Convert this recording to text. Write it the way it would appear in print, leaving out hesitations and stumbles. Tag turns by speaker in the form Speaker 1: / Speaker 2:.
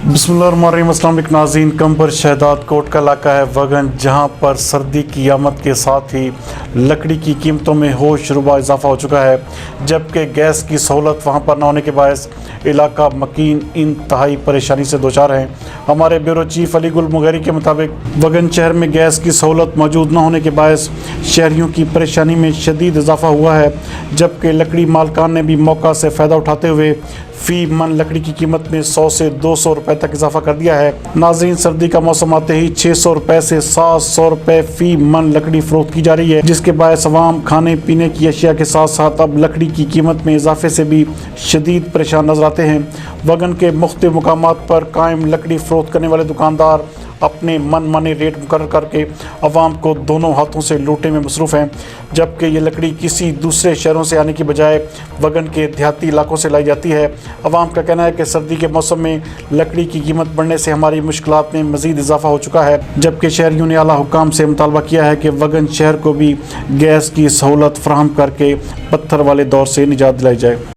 Speaker 1: बिस्मिल्लाहिर्रहमानिर्रहीम। अस्सलाम वालेकुम नाज़रीन। कंबर शहदाद कोट का इलाका है वगन, जहां पर सर्दी की आमद के साथ ही लकड़ी की कीमतों में होश रुबा इजाफा हो चुका है, जबकि गैस की सहूलत वहां पर न होने के बायस इलाका मकीन इंतहाई परेशानी से दो चार हैं। हमारे ब्यूरो चीफ अली गुल मुगैरी के मुताबिक वगन शहर में गैस की सहूलत मौजूद न होने के बायस शहरियों की परेशानी में शदीद इजाफा हुआ है, जबकि लकड़ी मालकान ने भी मौका से फ़ायदा उठाते हुए फ़ी मन लकड़ी की कीमत में 100 से 200 रुपए तक इजाफा कर दिया है। नाज़रीन, सर्दी का मौसम आते ही 600 रुपए से 700 रुपए फ़ी मन लकड़ी फ़रोख्त की जा रही है, जिसके बायस अवाम खाने पीने की अशिया के साथ साथ अब लकड़ी की कीमत में इजाफे से भी शदीद परेशान नजर आते हैं। वगन के मुख्तलिफ मुकामात पर कायम लकड़ी फ़रोख्त करने वाले दुकानदार अपने मन माने रेट मुकर्रर करके अवाम को दोनों हाथों से लूटने में मसरूफ़ हैं, जबकि ये लकड़ी किसी दूसरे शहरों से आने की बजाय वगन के देहाती इलाकों से लाई जाती है। अवाम का कहना है कि सर्दी के मौसम में लकड़ी की कीमत बढ़ने से हमारी मुश्किलात में मज़ीद इजाफा हो चुका है, जबकि शहरियों ने आला हुकाम से मुतालबा किया है कि वगन शहर को भी गैस की सहूलत फराहम करके पत्थर वाले दौर से निजात दिलाई जाए।